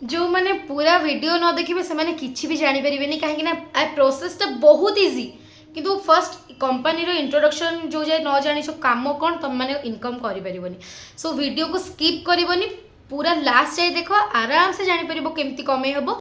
जो मैंने पूरा वीडियो न देखिए से मैंने किसी भी जानी परिबेनी कहीं ना आ प्रोसेसटा बहुत इजी किंतु फर्स्ट कंपनी रो इंट्रोडक्शन जो जाए न जानी सब काम कौन तुम मैंने इनकम करि परिबोनी सो वीडियो को स्किप करिबोनी पूरा लास्ट जाए देखो आराम से जानी परिबो केमती कमे हबो।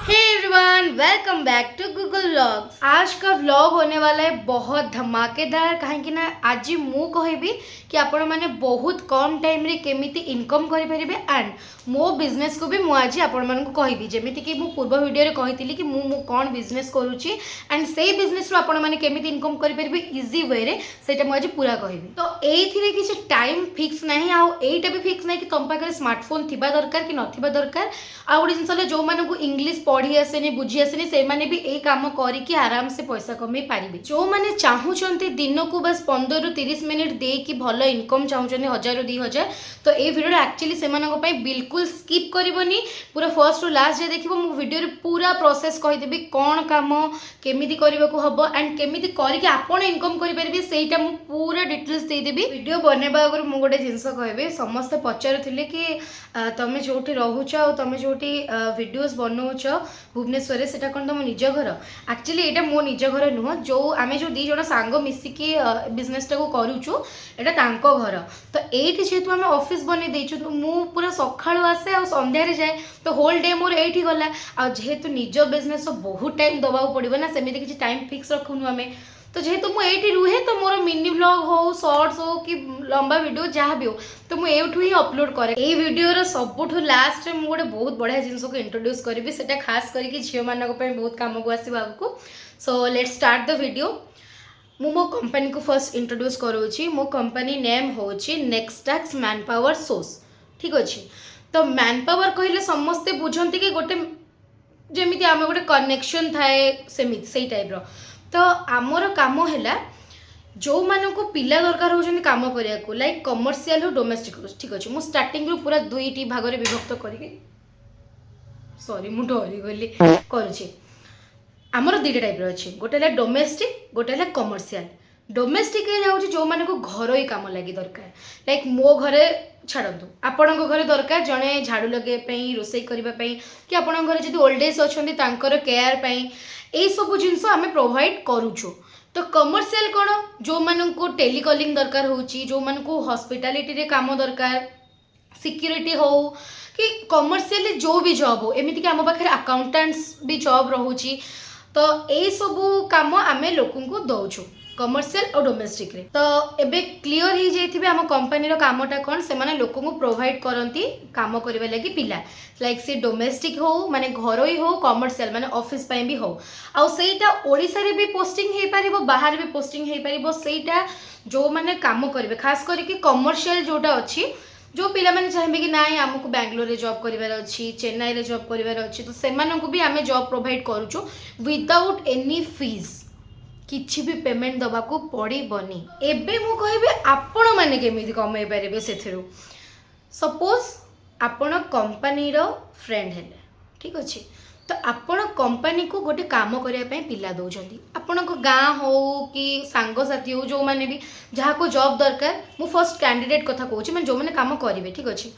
Hey everyone welcome back to Google vlogs. आज का व्लॉग होने वाला है बहुत धमाकेदार कहीं ना आज मु कहबी कि आपण मैंने बहुत कम टाइम रे केमिति इनकम करि परिबे एंड मो बिजनेस को भी मु आज आपण मानन को कहबी जेमिति कि मु पूर्व वीडियो रे कहितली कि मु कोन बिजनेस करूची एंड सेही बिजनेस रो आपण माने केमिति इनकम करि परिबे इजी वे रे सेटा मु आज पूरा कहबी। तो एथिरे किछि टाइम फिक्स नाही आ एटा भी फिक्स नाही कि तम पाखरे स्मार्टफोन थिबा दरकार कि नथिबा दरकार आ गोटे जिनस जो मानन को इंग्लिश पढ़ी आसेनी बुझी आसेनी से माने भी ए काम करिकी आराम से पैसा कमाई पारिबे। जो माने चाहूचंती दिन को बस 15 रु 30 मिनिट दे कि भलो इनकम चाहूचंती 1000 रु 2000 तो ए वीडियो एक्चुअली से मानन को पई बिल्कुल स्किप करिवनी पूरा फर्स्ट रु लास्ट जे देखिबो मु वीडियो रे पूरा प्रोसेस कहि देबी कोन काम केमिति करबा को हबो एंड केमिति करिके आपण इनकम करि परिबे सेटा मु पूरा डिटेल्स दे देबी। वीडियो बनेबा अगर मु गोटे जिंस कहबे समस्त पचारुथिले कि तमे जोटी रहूछ आ तमे जोटी वीडियोस बनौछ भुवनेश्वर से कौन तुम निज घर एक्चुअली यहाँ मो निज घर नुह जो आम जो दी जन सांग मिसिकी बिजनेस टाक करूचु एटा घर तो ये जेहेतु आम ऑफिस बन देचु तो मु पूरा सकाळु आसे आ संध्यारे जाए तो होल डे मोर एठी गला आ जेहेतु निज बिजनेस बहुत टाइम दबा पड़ो ना सेमती किसी टाइम फिक्स रखुनु आम तो जेहेतु मुझे रुहे तो मोर मिनी व्लॉग हो शॉर्ट्स हो कि लंबा वीडियो जहाँ भी हो तो मुझे ही अपलोड करे। ये वीडियो सबुठ लास्ट में गोटे बहुत बढ़िया जिनस को इंट्रोड्यूस करी से खास करके झील मान बहुत कम को आसो आगू। So let start the video. मु मो कंपनी को फर्स्ट इंट्रोड्यूस करोची। मो कंपनी नेम होची नेक्सटाक्स मैनपावर सोर्स ठीक अच्छे। तो मैनपावर कहले समस्ते बुझंती कि गोटे जमी आम गोटे कनेक्शन थाए सेमिति से टाइप तो आमर काम है जो मानक पिला दरकार होती कम करने लाइक कमर्शियल हो डोमेस्टिक हो ठीक अच्छे। मुझे स्टार्टिंग रू पूरा दुईटी भाग में विभक्त करके सॉरी मु डरी गली करुच्छे। आमर दुईटा टाइप अच्छे गोटे है डोमेस्टिक गोटे है कमर्शियल। डोमेस्टिक जाऊँगी जो मान को घरोई काम लगी दरकार लाइक मो घरे छाड़ू आपण घरे दरकार जड़े झाड़ू लगे रोसई करने कि आपण घर जब ओल्ड एज अच्छा केयर यही सब जिनस आम प्रोवाइड करुचु। तो कमर्शियल कौन जो मान को टेलीकॉलिंग दरकार होची जो मान को हॉस्पिटैलिटी रे काम दरकार सिक्योरिटी हो कि कमर्शियल जो भी जॉब हो एमती कि आम पाखे अकाउंटेंट्स भी जॉब रोची तो यही सब काम आम लोक को दौचु कमर्शियल और डोमेस्टिक रे। तो एबे क्लियर हो जाइथिबे आम कंपनी रो कामटा कोन से माने लोक को प्रोवाइड करंती काम करबा लागि पिला लाइक से डोमेस्टिक हो माने घरोई हो कमर्शियल माने ऑफिस पई भी हो आ सेटा ओडिसा रे भी पोस्टिंग हे पारिबो बाहर भी पोस्टिंग हे पारिबो सेटा जो माने काम करबे खास करके कमर्शियल जोटा अछि जो पिला माने चाहेबे कि नाई हमको बेंगलोर रे जॉब करिवार अछि चेन्नई रे जॉब करिवार अछि तो सेमानंकु भी आमे जॉब प्रोवाइड करूछु विदाउट एनी फीस किछि भी पेमेंट दबा को पड़बनी। एबे मु कहबे आपण माने केमिति कमाई पारिबे सेथिरु सपोज आपण कंपनी रो फ्रेंड हेले ठीक अछि तो आपण कंपनी को गोटे काम करिया पई पिला दउछंती आपण को गां हो कि सांग साथी हो जो माने भी जहाँ को जॉब दरकार मु फर्स्ट कैंडिडेट कथा कहूची माने जो माने काम करिवे ठीक अछि।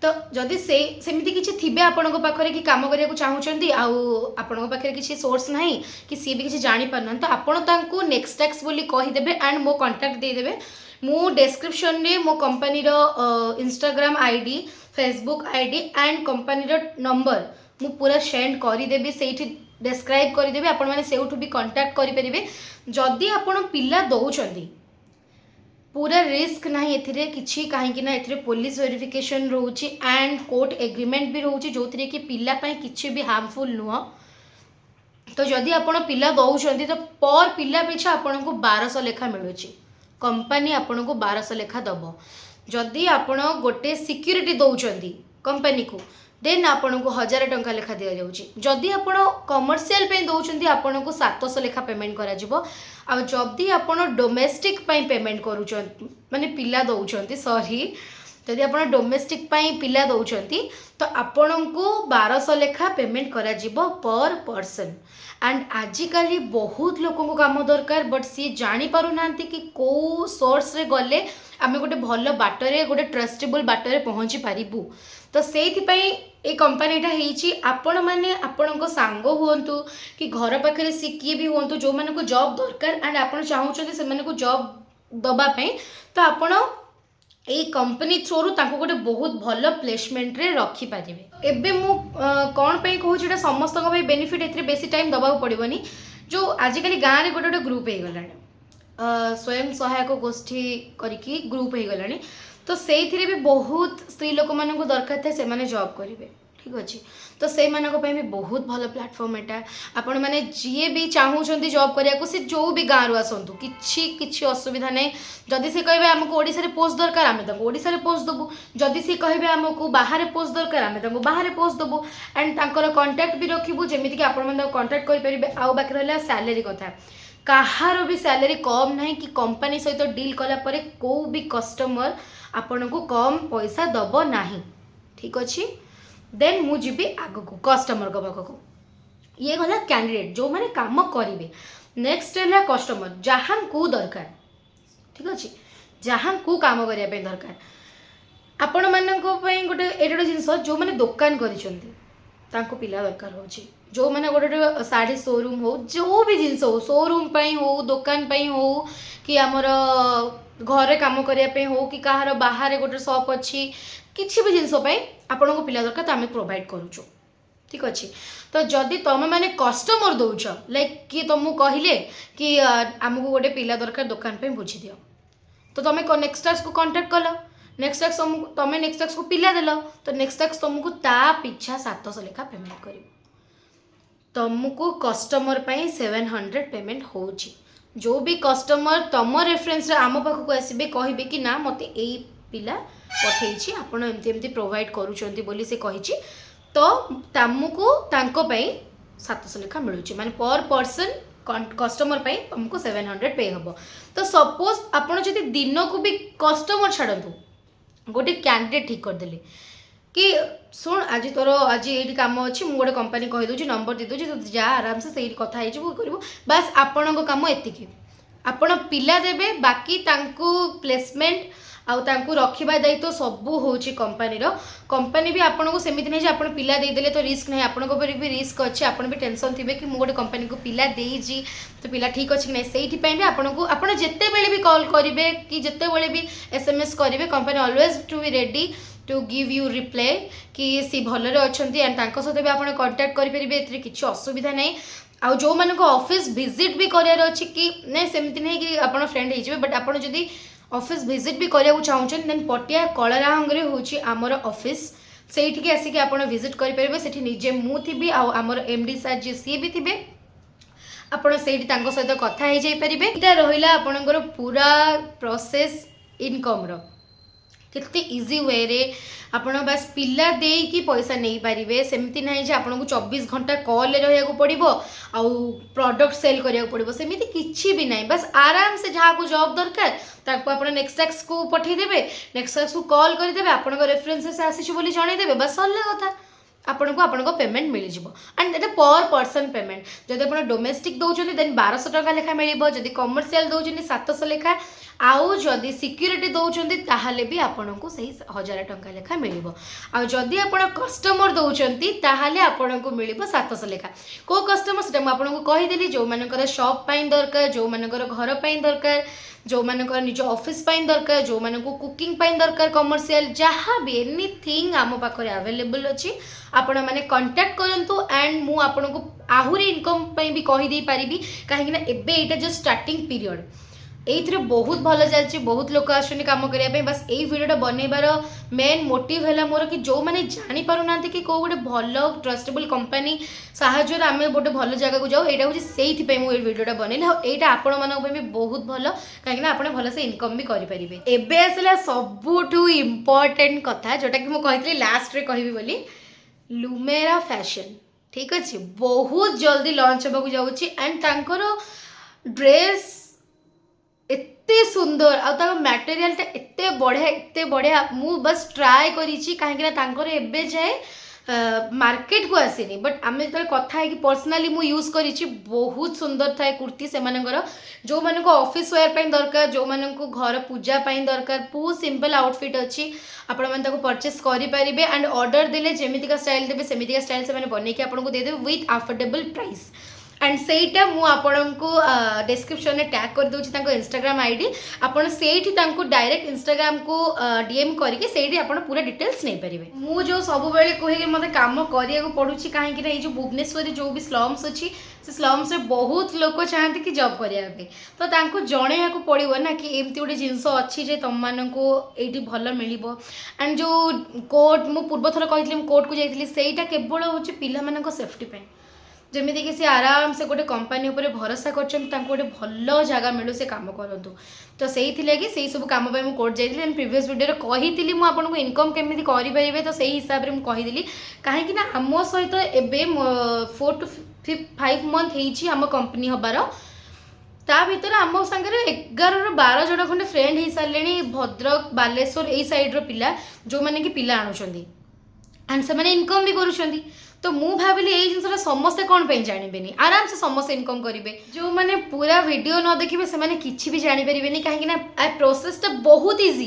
तो जदि से सेमिति किछि थिबे आपण को पाखरे कि काम करिया को चाहूचंती आउ आपण को पाखरे किछि सोर्स नाही कि सी भी किछि जानि पारन तो आपण तांको नेक्सटाक्स बोली कहि देबे एंड मो कांटेक्ट दे देबे मु डिस्क्रिप्शन रे मो कंपनी रो Instagram ID Facebook ID and company रो नंबर मु पूरा सेंड करि देबे सेठी डिस्क्राइब करि देबे आपण माने सेउठु भी कांटेक्ट करि परिबे जदि आपण पिला दउचंती पूरा रिस्क नहीं एथिरे किछि कहीं ना एथिरे पुलिस वेरिफिकेशन रोची एंड कोर्ट एग्रीमेंट भी रोची जो थी कि पिला पाई किछि भी हार्मफुल नुह। तो जदि आपण पिला दउचंती तो पर पिला पिछा आपण को 1200 लेखा मिलुची कंपनी आपण को 1200 लेखा दबो। जदि आपण गोटे सिक्योरिटी दउचंती कंपनी को देन आपण को 1000 टंका लेखा दिया जाउची। जदि आपण कमर्शियल पे दउचंती आपण को 700 लेखा पेमेंट करा जिवो आ जदि आपण डोमेस्टिक पे पेमेंट करूचंती माने पिला दउचंती सॉरी जदि आपण डोमेस्टिक पे पिला दउचंती तो आपण को 1200 लेखा पेमेंट करा जिवो पर पर्सन एंड आजिकली बहुत लोक को काम दरकार बट सी जानी पारु नांती कि को सोर्स रे गले आम गोटे भल बाटरे गोटे ट्रस्टेबल बाटरे पहुँची पारू। तो से ये कंपनीटा होती आपण मैंने आपण सांग हूँ कि घर पाखे सी किए भी हूँ जो मैंने जॉब दरकार एंड आप चाहते से जॉब दवापाई तो आपण ये कंपनी थ्रू गोटे बहुत भल प्लेसमेंट रे रखिपारे। एबे मु कौन पे कहूँ समस्त बेनिफिट ए बेसी टाइम दबा पड़ोनी। जो आजिकल गाँव में गोटे गोटे ग्रुप हो गला स्वयं सहायक गोष्ठी करके ग्रुप हो गला तो से भी बहुत स्त्री लोक मान दरकार थे से जॉब करेंगे ठीक अच्छे। तो से भी बहुत भल प्लेटफॉर्म एटा आपण मैंने जी भी चाहूँगी जॉब करने को सी जो भी गाँव आसतु कि असुविधा नहीं। जदि से कहे आमको ओडिशा पोस्ट दरकार आम ओडिशा पोस्ट देवु जदि से कहे आमको बाहर पोस्ट दरकार आम बाहर पोस्ट देवु एंड तांकर कांटेक्ट भी रखिबु जेमिति कि आपण मैंने कांटेक्ट कर परिबे। आउ बाकी रहला सैलरी कथा कहार भी सैलरी कम ना कि कंपनी सहित डील कला परे को भी कस्टमर आपण को कम पैसा दब नाही ठीक अच्छे। देन मु जीबी आग को कस्टमर को पाखक ये गला कैंडिडेट जो मैंने काम करेंगे। नेक्स्ट है कस्टमर जहाँ को दरकार ठीक अच्छे जहाँ को काम करने दरकार आपण मान गोटे एटे जिनस जो मैंने दुकान कर पिला दरकार हो जो मैंने गोटे गोटे शाढ़ी शोरूम हो जो भी जिनस हो शोरूम हो दुकान हो कि आमर घरे काम करने हो कि कहार बाहर गोटे शॉप अच्छी किसी भी जिनसपाई आपण को पिला दरकार तो आम प्रोवाइड करूँ ठीक अच्छे। तो जदि तुम मैंने कस्टमर दौच लाइक कि तुमको कहले कि आमको गोटे पिला दरकार दुकान पे बुझी दियो तो तुम नेक्स्ट टास्क को कांटेक्ट कल नेक्स्ट टास्क तुम नेक्स्ट टास्क को पिला देल तो नेक्स्ट टास्क तुमको ता पिछा 700 लेखा पेमेंट कर तुमको कस्टमर 700 पेमेंट हो जो भी कस्टमर तुम रेफरेंस आम पाखक आसबे कहे कि ना मत यही पिला पठे आपड़ एमती प्रोवाइड करुँच बोली से कही तो तुमको 700 लेखा मिलूँ माने पर पर्सन कस्टमर तुमको 700 पे हम। तो सपोज आपड़ जब दिन को भी कस्टमर छाड़ू गोटे कैंडिडेट ठीक करदे कि शुण आज तोर आज ये कम अच्छी मुझे गोटे कंपनी कहीदे नंबर देदे तो जा आराम से कथा कर बास आपण कम एति आपण पिला देवे बाकी प्लेसमेंट आउ तांकु रखिबा दायित्व सबू होची कंपनी भी आपन को सेमिति नहीं आपन पिला दे देले तो रिस्क नहीं आपन को भी रिस्क अच्छे आपन भी टेंशन थिबे कि मु गोटे कंपनी को पिला देजी तो पिला ठीक अच्छे कि नहीं सेठी पई भी आपन को आपन जेते बेले भी कॉल करिवे कि जेते बेले भी एसएमएस करिवे company always to be ready to give you reply कि सी भलरे अछंती एंड तांको सहित भी आपन कांटेक्ट करि परिबे एतरे किछि असुविधा नहीं। आउ जो मानको ऑफिस विजिट भी करियार अछि कि नहीं सेमिति नहीं कि आपन फ्रेंड हे जिवे बट आपन जदी ऑफिस विजिट भी करने चाहूँ देन पटिया कलारांगे हूँ आमर ऑफिस से आसिक आप विजिट करेंगे से निजे मु थी आमर एमडी सार जी सी भी थे आपड़ से सहित कथा हो जापर यहाँ रहा आपणकर पूरा प्रोसेस इनकम केते इजी वे रे आपण बस पिला देकी पैसा नहीं पारे सेमती ना आपको 24 घंटा कॉल रहा पड़ो आउ प्रोडक्ट सेल करा पड़ो सेमती किसी भी ना बस आराम से जहाँ को जॉब दरकार ताको आप नेक्स्ट टैक्स को पठेदेवे नेक्स्ट टैक्स को कॉल करदेवे आपण रेफरेंस आसी जनईदेवे बस सरला कथा आपन को पेमेंट मिल जाव एंड एटा पर पर्सन पेमेंट जब आप डोमेस्टिक दौरान देन 1200 टका लेखा मिल जब कमर्शियल दौरान 700 लेखा आउ जदि सिक्यूरीटी दौरान ताहले भी आपन को सही 1000 टका लेखा मिल आदि आप कस्टमर दौरान ताहले आपन को मिल 700 लेखा को कस्टमर से आपको कहीदेली जो मानकर शॉप पाई दरकार जो मानकर घर पाई दरकार जो मानकर निज ऑफिस पाई दरकार जो मानक कुकिंग पाई दरकार कमर्शियल जहाँ भी एनीथिंग आम पाखे अवेलेबल अच्छी आपण मैंने कांटेक्ट करंतु एंड मु आपन को आहुरी इनकम भी कहीदे पारि कहीं एबे एटा जो स्टार्टिंग पीरियड ये बहुत भल चलती बहुत लोक आसुनी काम करने बस यही वीडियोटा बनइबार मेन मोटिव है मोर कि जो मैंने जापर ना कि कौ गोटे भल ट्रस्टेबल कंपनी साहाଯ୍य आम गोटे भल जगह को जाऊ यहाँ हूँ से मुझे वीडियोटा बनइली यहाँ आपण भी बहुत भल कहीं आप भल से इनकम भी करेंगे। एबे आसला सबुठू इम्पोर्टेंट कथा जोटा कि मुझे लास्ट रे कहबी बोली लुमेरा फैशन ठीक अच्छे बहुत जल्दी लॉन्च होगा जाऊँगी एंड तांकर ड्रेस एते सुंदर आ मटेरियल एते बढ़िया मु बस ट्राए करी कहीं एबे जाए मार्केट को आसीनी बट आम जो कथा है कि पर्सनाली मु यूज करी बहुत सुंदर थाए कुर्ती से जो मान को ऑफिस वेयर दरकार जो मान को घर पूजा दरकार बहुत सिंपल आउटफिट अच्छी आपण मैंने परचेस करेंगे एंड ऑर्डर देले जमीतिका स्टाइल देवे सेमितिका स्टाइल से बनईकि आपको देदेवे विथ अफोर्डेबल प्राइस एंड सेटा मु आपन को डिस्क्रिप्शन में टैग कर दूची तांको इंस्टाग्राम आईडी आपण सेठी तांको डायरेक्ट इंस्टाग्राम को डीएम करके सेठी आपण पूरा डिटेल्स नै परिबे मु जो सब बेले कहे कि मते काम करिया को पडुची काहे कि नै जो भुवनेश्वर जो भी स्लम्स अछि से स्लम्स रे बहुत लोक चाहते कि जॉब करिया पे तो तांको जणैया को पड़िबो ना कि एमती गोटे जिंस अछि जे तम मानको एठी भल मिलिबो एंड जो कोट मु पूर्व थर कहितली कोट को जाइतली सेटा केवल होची पिला मानको सेफ्टी पे जमीती कि सी आराम से गोटे कंपनी उपर भरोसा कर गोटे भल जगह मिलू से कम करूँ तो से लगी सब कम कोर्ट जाइए प्रीवियस वीडियो कही आपको इनकम केमी करेंगे तो सही हिसाब से मुझे कहीं आम सहित एवं 4 to 5 months आम कंपनी हबार ता भर आम सागर 11 ରୁ 12 जन खंडे फ्रेंड हो सारे भद्रक बालेश्वर यही सैड्र पिला जो मैंने कि पिला आणुचंदी एंड से इनकम भी करुँच तो मु भाविली ये जिनसा समस्ते कौन पे जानबेनी आराम से समस्त इनकम करेंगे जो मैंने पूरा वीडियो न देखिए से किसी भी जानीपर कहीं प्रोसेसटा बहुत इजी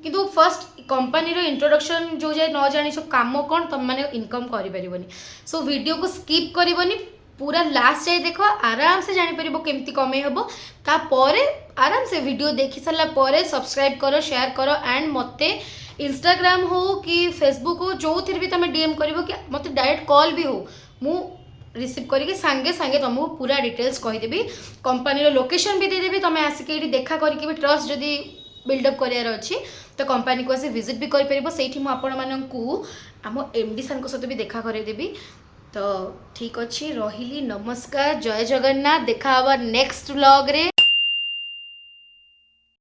किंतु फर्स्ट कंपनी रो इंट्रोडक्शन जो जाए न जानी कम कौन तुम मैंने इनकम करें सो वीडियो को स्किप करनी पूरा लास्ट जाए देख आराम से जानीपर केमती कमे हम तापर आराम से वीडियो देखी सारा सब्सक्राइब करो शेयर करो एंड मते इंस्टाग्राम हो कि फेसबुक हो जो थी भी तुम डीएम कर कि मत डायरेक्ट कॉल भी हो मु रिसीव करके सांगे सांगे तुमको पूरा डिटेल्स कहीदेवी कंपनी लोकेशन भी देदेवी तुम आसिक ये देखा करके भी ट्रस्ट जदि बिल्डअप करार अच्छी तो कंपनी को आसी विजिट भी कर आपण मानू आम एमडी सर सहित भी देखा करदेवी तो ठीक अच्छे रही नमस्कार जय जगन्नाथ देखा नेक्स्ट व्लॉग रे।